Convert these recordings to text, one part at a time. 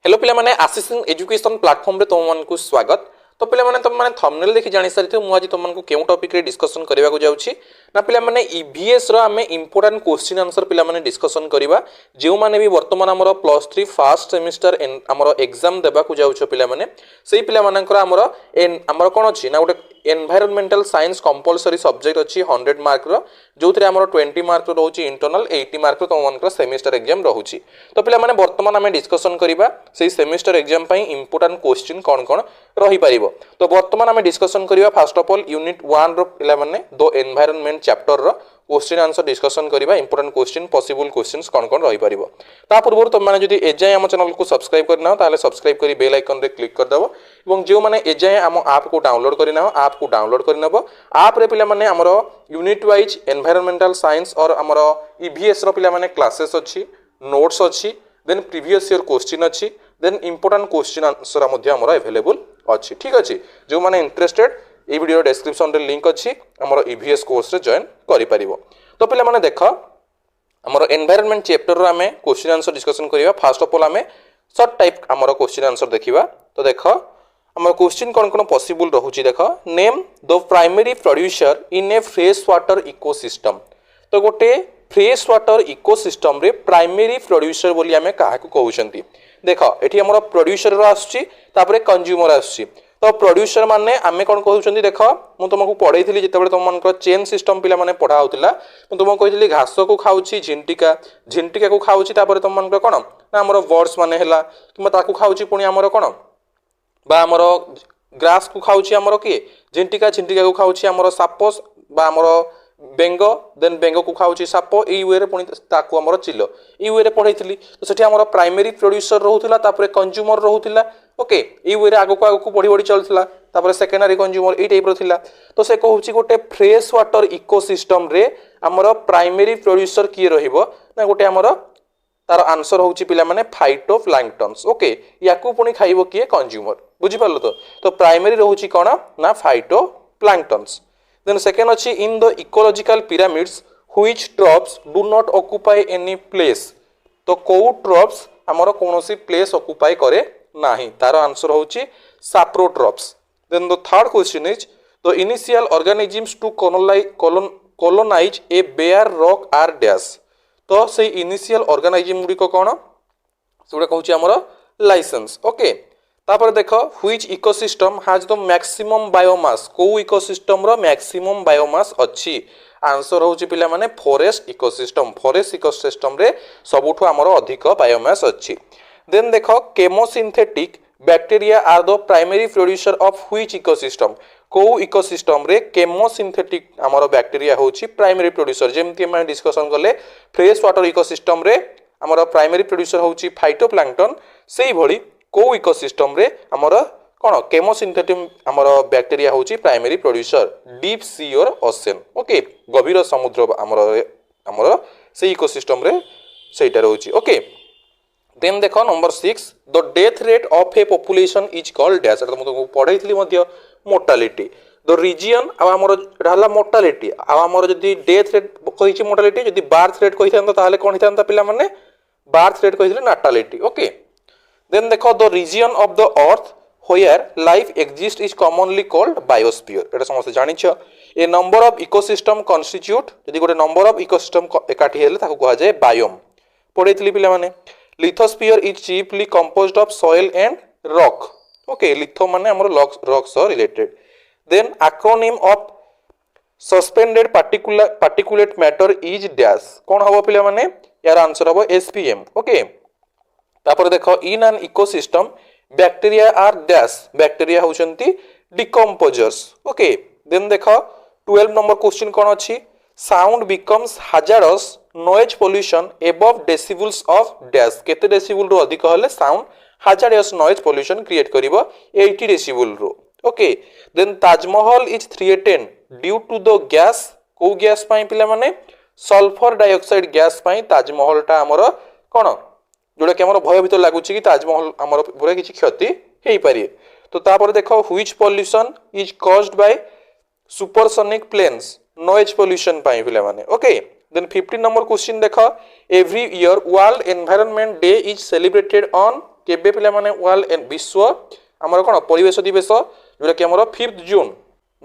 Hello पिला माने आसिसन education platform रे तुम मानकु स्वागत। तो पिला माने तुम माने थंबनेल देखि जानि सारिथि मु आज तुम मानकु केउ टॉपिक रे डिस्कशन करबा को जाउछि ना पिला माने ईवीएस रो हमें इंपोर्टेंट क्वेश्चन आंसर पिला माने डिस्कशन करबा जेउ माने भी वर्तमान हमर +3 फर्स्ट सेमिस्टर हमर एग्जाम देबा को जाउछो पिला माने सेही पिला मानकर हमर कोन अछि ना गोटे एनवायरमेंटल साइंस कंपलसरी सब्जेक्ट अछि 100 मार्क रो जोथरे हमर 20 मार्क रो रहउछि इंटरनल 80 मार्क रो तुम मानकर सेमिस्टर एग्जाम रहउछि। तो पिला माने वर्तमान हमें डिस्कशन करबा सेही सेमिस्टर एग्जाम पई इंपोर्टेंट क्वेश्चन कोन कोन रही परिबो। तो वर्तमान हमें डिस्कशन करबा फर्स्ट ऑफ ऑल यूनिट 1 रो पिला माने दो एनवायरनमेंट चैप्टर रो क्वेश्चन आंसर डिस्कशन करबा इंपोर्टेंट क्वेश्चन पॉसिबल क्वेश्चंस कोन कोन रही परिबो। ता पूर्व तुम माने जदी एजाय हम चैनल को सब्सक्राइब करना ताले सब्सक्राइब करी बेल आइकन रे क्लिक कर दबो एवं जो माने एजाय हम ऐप को डाउनलोड करना ऐप को डाउनलोड करनबो ऐप रे पिला माने हमरो यूनिट वाइज एनवायरमेंटल साइंस और हमरो ईवीएस रो पिला माने क्लासेस अछि नोट्स अछि देन प्रीवियस ईयर क्वेश्चन अछि देन इंपोर्टेंट क्वेश्चन आंसर मध्ये हमरो अवेलेबल अछि। ठीक अछि जो माने इंटरेस्टेड ए वीडियो डिस्क्रिप्शन रे लिंक अछि हमरो ईवीएस कोर्स रे जॉइन करि परिबो। तो पिला माने देखो हमरो एनवायरनमेंट चैप्टर रो हमें क्वेश्चन आंसर डिस्कशन करिवा। फर्स्ट ऑफ ऑल हमें शॉर्ट टाइप हमरो क्वेश्चन आंसर देखिबा। तो देखो हमर क्वेश्चन कोन कोन पॉसिबल रहउची देखो name the primary producer in A fresh water ecosystem. तो गोटे फ्रेश वाटर इकोसिस्टम रे प्राइमरी प्रोड्यूसर बोली हमें काहा को कहउछंती देखो एठी हमरो प्रोड्यूसर रो आछी तापरे कंज्यूमर आछी। तो प्रोड्यूसर माने आमे कोन कहउछंती देखो मु तुमको पढैथिली जेतेबेले तुम मानकर चेन सिस्टम पिला माने पढा होतिला मु तुमको कहिथिली घास को खाउची झिंटिका झिंटिका को खाउची तापरे तुम मानकर कोन ना हमरो बर्ड्स माने हैला किमा ताकू खाउची पुनी हमरो कोन बा हमरो ग्रास को खाउची हमरो की झिंटिका झिंटिका को खाउची हमरो सापस बा हमरो बेंगो देन बेंगो को खाउची सापो ई वे रे पुनी ताकू हमरो चिलो ई वे रे पढैथिली। तो सेठी हमरो प्राइमरी प्रोड्यूसर रहउतिला तापरे कंज्यूमर रहउतिला ओके ई वे रे आगो को बढ़ी बढ़ी चलथिला तापरे सेकेंडरी कंज्यूमर ई टाइप रो थिला। तो से कहउची गोटे फ्रेश वाटर इकोसिस्टम रे हमरो प्राइमरी प्रोड्यूसर की रहिबो ना गोटे हमरो तार आंसर होउची पिला माने फाइटोप्लैंक्टन्स ओके याकू पुनी खाइबो किए कंज्यूमर बुझी पारलो। तो प्राइमरी रहउची कोन ना फाइटोप्लैंक्टन्स। देन सेकेंड अछि in the ecological pyramids which trophs do not occupy any place. तो को ट्रॉप्स हमरो कोनोसी प्लेस ऑक्युपाई करे नाही तार आंसर होउची saprotrophs. Then the third question is the initial organisms to colonize a bare rock are dash. तो से इनिशियल ऑर्गेनिजम गुडी को कोन सेटा कहउची हमरो लाइसेंस ओके। तापर देखो which ecosystem has the maximum biomass को इकोसिस्टम रो मैक्सिमम बायोमास अछि आंसर होउची पिला माने फॉरेस्ट इकोसिस्टम रे सबुठु हमरो अधिक बायोमास अछि। देन देखो chemosynthetic bacteria are the primary producer of which ecosystem को इकोसिस्टम रे केमोसिंथेटिक हमरो बैक्टीरिया होउची प्राइमरी प्रोड्यूसर जेमति हम डिस्कशन करले फ्रेश वाटर इकोसिस्टम रे हमरो प्राइमरी प्रोड्यूसर होउची फाइटोप्लैंक्टन सेही भली को इकोसिस्टम रे हमरो कोन केमोसिंथेटिक हमरो बैक्टीरिया होउची प्राइमरी प्रोड्यूसर डीप सी और ओशन ओके गभीर समुद्र हमरो से इकोसिस्टम रे सेटा रहउची ओके। देन देखो number 6 the death rate of a population is called dash एटा तुमको पढैथिली मध्य मोर्टालिटी द रीजन आ हमरो रहला मोर्टालिटी आ हमरो जदी डेथ रेट कहिछि मोर्टालिटी जदी बर्थ रेट कहिथांता ताले कोन हिथांता पिला माने बर्थ रेट कहिथिले नार्टालिटी ओके। देन देखो the region of the earth where life exist is commonly called biosphere एटा समस्त जानिछ। ए नंबर ऑफ इकोसिस्टम कन्स्टिट्यूट जदी गोटे नंबर ऑफ इकोसिस्टम एकाठी हेले ताको कहा जाय बायोम पढैथिली पिला माने। Lithosphere is chiefly composed of soil and rock okay litho माने हमरो rock so related. Then acronym of suspended particulate matter is dash कोन हबो पिला माने यार आंसर हबो एसपीएम ओके। तापर देखो in an ecosystem bacteria are dash bacteria होचंती डिकम्पोजर्स ओके। देन देखो 12 नंबर क्वेश्चन कोन अछि sound becomes hazardous noise pollution above decibels of dash केते डेसिबल रो अधिक हले sound hazardous noise pollution create करिवो 80 डेसिबल रो okay. Then Taj Mahal is threaten due to the gas को गैस पई पिला माने सल्फर डाइऑक्साइड गैस पई ताजमहल टा हमरो कोन जोडा कि हमरो भयभीत लागुची कि ताजमहल हमरो पूरा किछि क्षति हेई पारि। तो तापर देखो which pollution is caused by supersonic planes noise pollution पई पिला माने ओके। Then 15 number question देखो every year World Environment Day is celebrated on केबे पिला माने वर्ल्ड विश्व आमर कोन परिवेश दिवस जोटा कि आमर 5 June.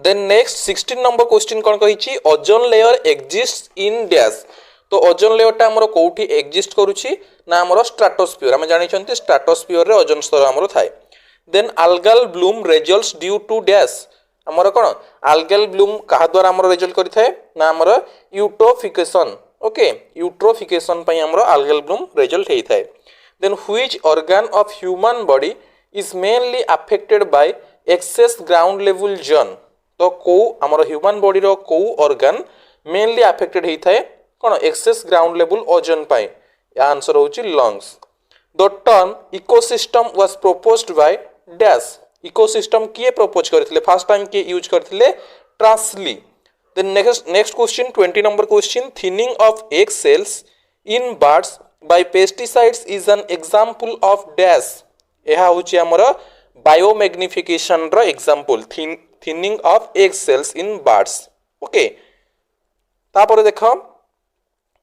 Then next 16 number question कोन कहिछि ozone layer exist in dash. तो ओजोन लेयर टा आमर कोठी एक्जिस्ट करूछि ना आमर स्ट्राटोस्फियर हम जानि छन्ति स्ट्राटोस्फियर रे ओजोन स्तर आमर थाए। Then algal bloom results due to dash आमर कोन algal bloom कहा द्वारा आमर रिजल्ट करि थाए ना आमर यूट्रोफिकेशन ओके यूट्रोफिकेशन पई आमर algal bloom रिजल्ट हेइ थाए। Then which organ of human body is mainly affected by excess ground level zone। तो को आमर ह्यूमन बॉडी रो को ऑर्गन मेनली अफेक्टेड हेइ थाए कोन एक्सेस ग्राउंड लेवल ओजोन पाई या आंसर होची lungs. The term ecosystem was proposed by dash ecosystem किए प्रपोज करथिले फर्स्ट टाइम के यूज करथिले Tansley. Then next question 20 number question thinning of egg shells in birds by pesticides is an example of dash एहा होची हमर biomagnification रो example thinning of egg shells in birds okay. तापर देखो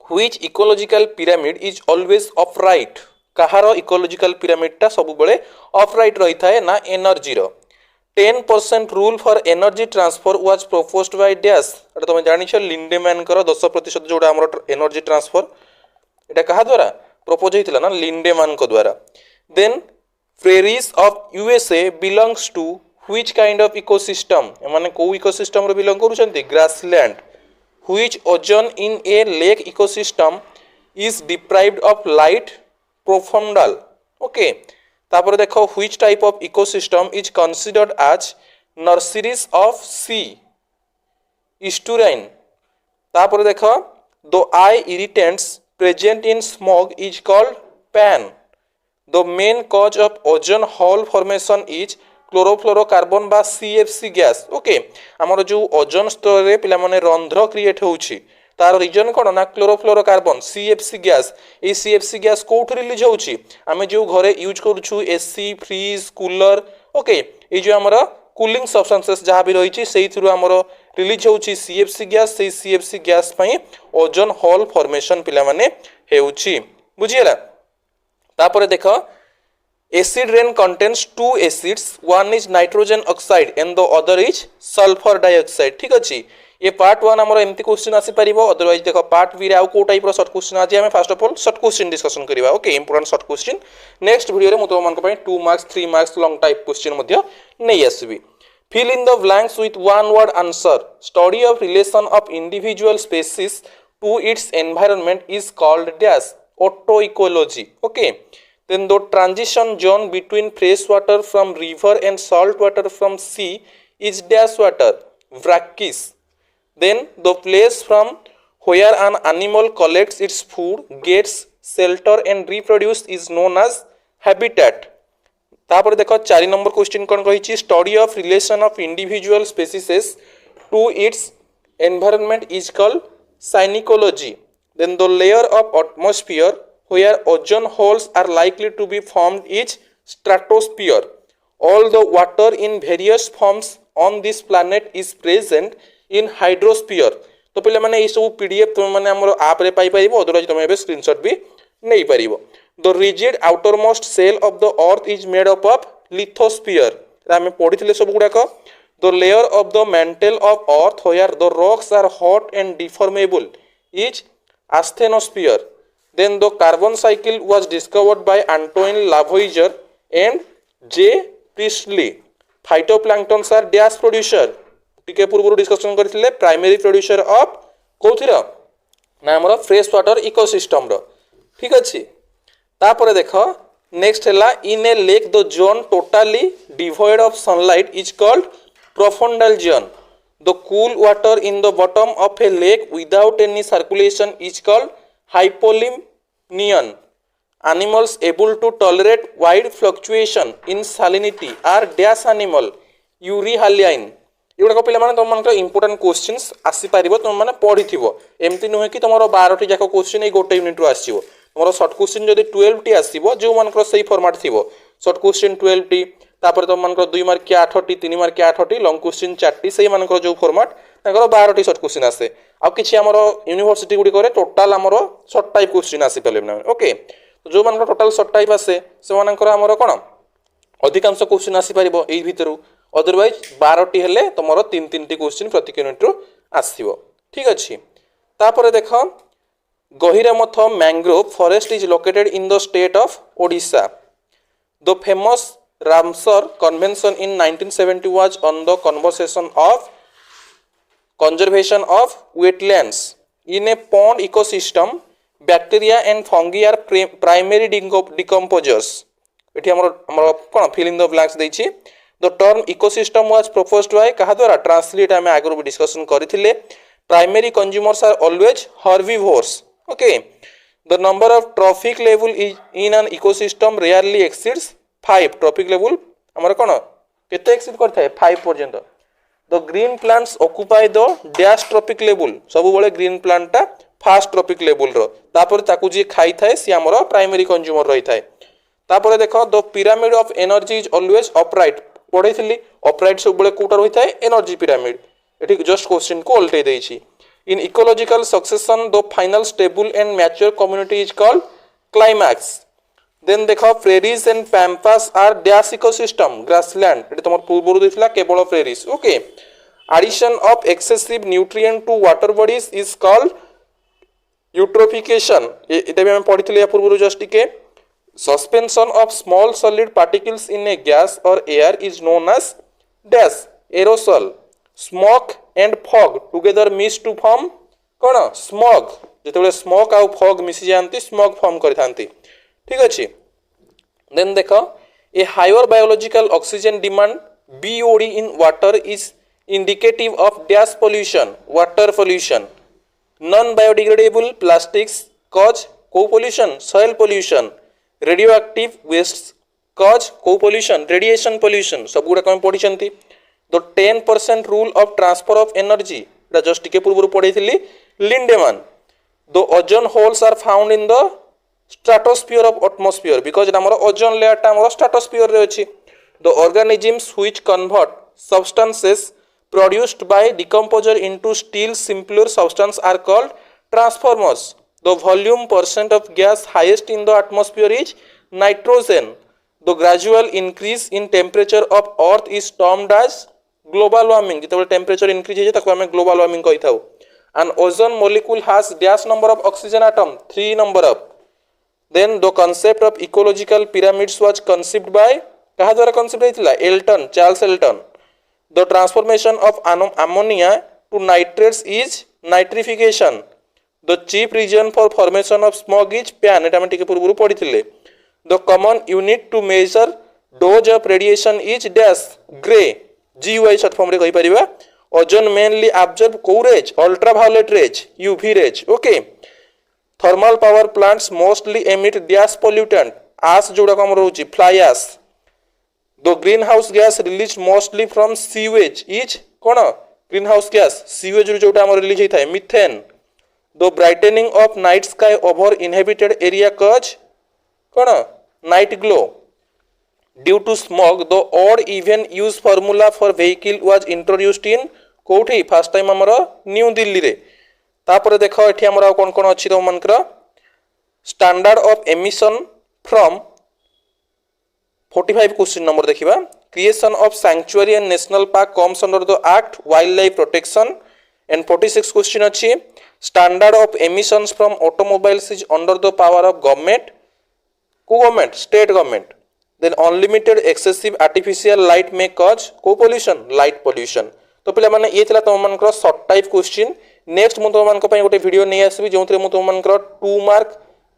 which ecological pyramid is always upright कहारो ecological pyramid टा सब बेले अपराइट रही थाए ना एनर्जी रो 10% rule for energy transfer was proposed by dash एटा तुम जानि छ लिंडेमैन करो 10% जोडा हमर एनर्जी ट्रांसफर एटा कहा द्वारा प्रपोज हेतिला ना लिंडेमैन को द्वारा। Then prairies of USA belongs to which kind of ecosystem माने को इकोसिस्टम रो बिलोंग करूछन्ती grassland. Which ozone in a lake ecosystem is deprived of light profundal okay. तापर देखो which type of ecosystem is considered as nurseries of sea estuarine. तापर देखो the eye irritants present in smog is called PAN. The main cause of ozone hole formation is chlorofluorocarbon बा CFC gas okay. हमर जो ozone स्तर रे पिला माने रंध्र create होउछि तार रीजन कोन ना क्लोरोफ्लोरोकार्बन सीएफसी गैस ए सीएफसी गैस कोठ रिलीज होउछि आमे जो घरे यूज करूछु एसी फ्रीज कूलर ओके ए जो हमर कूलिंग सब्सटेंसेस जहा भी रहिछि सेहि थ्रू हमर रिलीज होउछि सीएफसी गैस से सीएफसी गैस पई ओजोन होल फॉर्मेशन पिला माने हेउछि बुझियला। तापर देखो acid rain contains two acids one is nitrogen oxide and the other is sulfur dioxide ठीक अछि। ये पार्ट 1 हमर एमती क्वेश्चन आसी परिबो अदरवाइज देखो पार्ट बी रे आउ को टाइप रो शॉर्ट क्वेश्चन आज हम first of all short question discussion करिवा okay important short question next video रे म तो मन को पई 2 marks 3 marks long type question मध्ये नै आसीबी। Fill in the blanks with one word answer study of relation of individual species to its environment is called dash autecology okay. Then the transition zone between fresh water from river and salt water from sea is dash water brackish. Then the place from where an animal collects its food, gets shelter and reproduce is known as habitat. तापर देखो 4 number question कोन कहिछि study of relation of individual species to its environment is called synecology. Then the layer of atmosphere where ozone holes are likely to be formed is stratosphere. All the water in various forms on this planet is present in hydrosphere. तो पिले माने ए सब PDF तुम माने हमर app रे पाई परिबो otherwise तुम एबे स्क्रीनशॉट भी नै परिबो। The rigid outermost cell of the earth is made up of lithosphere हम पढिथिले सब गुडा को the layer of the mantle of earth where the rocks are hot and deformable is asthenosphere. Then the carbon cycle was discovered by Antoine Lavoisier and J. Priestley. Phytoplanktons are dash producer. टिके पूर्व discussion करथिले primary producer of कोथिरा ना हमर fresh water ecosystem रो ठीक अछि। तापर देखो next हैला in a lake the zone totally devoid of sunlight is called profundal zone. The cool water in the bottom of a lake without any circulation is called hypolimnion. Animals able to tolerate wide fluctuation in salinity are dash animal euryhaline. एगुडा पिला माने तुम मानकर important questions आसी परिबो तुम माने पढिथिबो एमति नहे कि तुमरो 12 टी जाको क्वेश्चन ए गोटे यूनिट रो आसीबो तुमरो शॉर्ट क्वेश्चन जदी 12 टी आसीबो जो मानकर सही फॉर्मेट थिबो शॉर्ट क्वेश्चन 12 टी तापर तुम मानकर 2 मार्क के 8 टी 3 मार्क के 8 टी लॉन्ग क्वेश्चन 4 टी सही मानकर जो फॉर्मेट ताकर 12 टी शॉर्ट क्वेश्चन आसे आ किछि हमरो यूनिवर्सिटी गुडी करे टोटल हमरो शॉर्ट टाइप क्वेश्चन आसी पले ओके। जो मान टोटाल सर्ट टाइप आसे से मानकर आमर कौन अधिकांश क्वेश्चन आसीपर यही भितर अदरवाइज 12टी हेले तुम तीन तीन क्वेश्चन प्रति यूनिट रु आसो ठीक अच्छे तापर देख Gahirmatha mangrove forest is located in the state of Odisha the famous Ramsar convention in 1970 was on the conversation of conservation of wetlands in a pond ecosystem bacteria and fungi are primary decomposers एठी हमर कोन fill in the blanks देछि the term ecosystem was proposed by कहा द्वारा translate हम आगरो discussion करथिले primary consumers are always herbivores okay the number of trophic level in an ecosystem rarely exceeds 5 trophic level हमर कोन केते exceed करथाय 5 पर्यंत The green plants occupy the dash trophic level सब बळे green plant टा fast trophic level रो तापर ताकू जे खाई थाए सी हमर प्राइमरी कंज्यूमर रही थाए तापर देखो the pyramid of energy is always upright पढैथिली अपराइट सब बळे कोटा रही थाए एनर्जी पिरामिड एठी जस्ट क्वेश्चन को उल्टे देछि in ecological succession the final stable and mature community is called climax then देखो prairies and pampas are dash ecosystem grassland एटी तमर पूर्वरु दिखला केवल prairies okay addition of excessive nutrient to water bodies is called eutrophication एटा भी हम पढिथिले या पूर्वरु जस्ट टिके suspension of small solid particles in a gas or air is known as dash aerosol smoke and fog together mix to form कोन smog जेतेबेले smoke आ fog मिसि जानती स्मॉग फॉर्म करथांती ठीक अच्छे देन देख a higher biological oxygen demand BOD in water is indicative of dash pollution water pollution non biodegradable plastics cause को pollution soil pollution radioactive waste cause को pollution radiation pollution सब गुडा कम पढिसंती the 10% rule of transfer of energy just टिके पूर्व पढैथिली Lindeman the ozone holes are found in the stratosphere of atmosphere because our ozone layer ta our stratosphere re achi the organisms which convert substances produced by decomposer into still simpler substance are called transformers the volume percent of gas highest in the atmosphere is nitrogen the gradual increase in temperature of earth is termed as global warming jete temperature increase he taku ame global warming koi thau an ozone molecule has dash number of oxygen atom 3 number of then the concept of ecological pyramids was conceived by कहा द्वारा conceived हैतिला Elton Charles Elton the transformation of ammonia to nitrates is nitrification the chief region for formation of smog is pan eta हम टिके पूर्व पढिथिले the common unit to measure dose of radiation is dash gray GY short form रे कहि परिबा ozone mainly absorb co rays ultraviolet rays UV rays okay thermal power plants mostly emit gas pollutant ash जोड़ा कम रहउची fly ash the greenhouse gas released mostly from sewage is cone greenhouse gas sewage रो जोटा हमर release होइथाय methane the brightening of night sky over inhabited area cause cone night glow due to smog the odd even use formula for vehicle was introduced in कोठी first time हमर New Delhi रे तापर देख एठी हमर कोन कोन अछि तो मनकर standard of emission from 45 question number देखिबा creation of sanctuary and national park comes under the act wildlife protection and 46 question अछि standard of emissions from automobiles is under the power of government को government state government then unlimited excessive artificial light may cause को pollution light pollution तो पिला माने ये थिला तुम मनकर short type question next मु तुम मानक पई गोटे वीडियो नै आसबी जोंतरे मु तुम मानकर 2 मार्क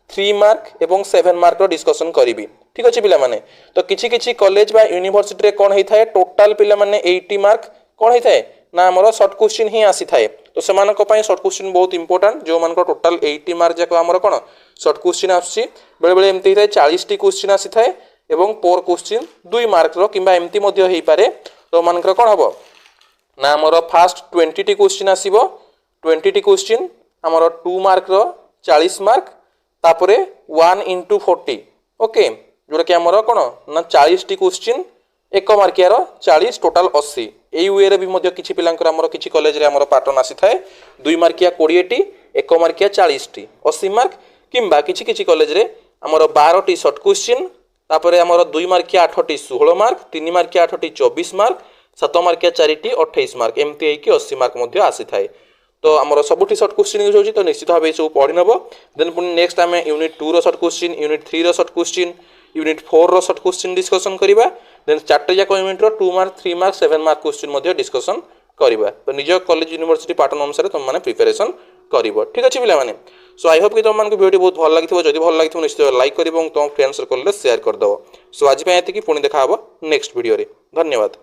3 मार्क एवं 7 मार्क रो डिस्कशन करिवि ठीक अछि पिला माने तो किछि किछि कॉलेज बा यूनिवर्सिटी रे कोन हेथाय टोटल पिला माने 80 मार्क कोन हेथाय ना हमरो शॉर्ट क्वेश्चन ही आसी थाए तो से मानक पई शॉर्ट क्वेश्चन बहुत इंपोर्टेंट जो मानक टोटल 80 मार्क जाको हमरो कोन शॉर्ट क्वेश्चन आछि बेले बेले एमती थाए 40 टी क्वेश्चन आसी थाए एवं पर क्वेश्चन 2 मार्क रो किबा एमती मध्ये हेई पारे तो मानकर कोन हबो ना हमरो फर्स्ट 20 टी क्वेश्चन आसीबो 20 टी क्वेश्चन हमरो 2 मार्क रो 40 मार्क तापरे 1 into 40 ओके जोटा कि हमरो कोन ना 40 टी क्वेश्चन 1 मार्किया रो 40 टोटल 80 एई वे रे भी मध्ये किछि पिलांकर हमरो किछि कॉलेज रे हमरो पैटर्न आसी थाए 2 मार्किया 20 टी 1 मार्किया 40 टी 80 मार्क किंबा किछि किछि कॉलेज रे आमर 12टी सर्ट क्वेश्चन तापर आमर 2 मार्किया 8टी 16 मार्क 3 मार्किया 8टी 24 मार्क 7 मार्किया 4टी 28 मार्क एमती होइकी 80 मार्क मध्य आसी थाए। तो आमर सबुठी सर्ट क्वेश्चन यूज होची तो निश्चित भाव सब पढ़ी नब। देन पुणी नेक्स्ट आम यूनिट 2 रो सर्ट क्वेश्चन यूनिट 3 रो सर्ट क्वेश्चन यूनिट 4 रो सर्ट क्वेश्चन डिस्कशन करबा। देन 4टे जाक यूनिट रो 2 मार्क 3 मार्क 7 मार्क क्वेश्चन मध्य डिस्कशन करबा। तो निज कॉलेज यूनिवर्सिटी पैटर्न अनुसार तुम माने प्रिपरेशन करिवो। ठीक अछि पिला माने। सो आई होप कि तुम मानक वीडियो बहुत भल लागिथिबो। जदि भल लागिथिबो निश्चित लाइक करिवो और तुम फ्रेंड्स सर्कल रे शेयर कर दबो। सो आज पे एति कि पुणी देखा हबो नेक्स्ट वीडियो रे। धन्यवाद।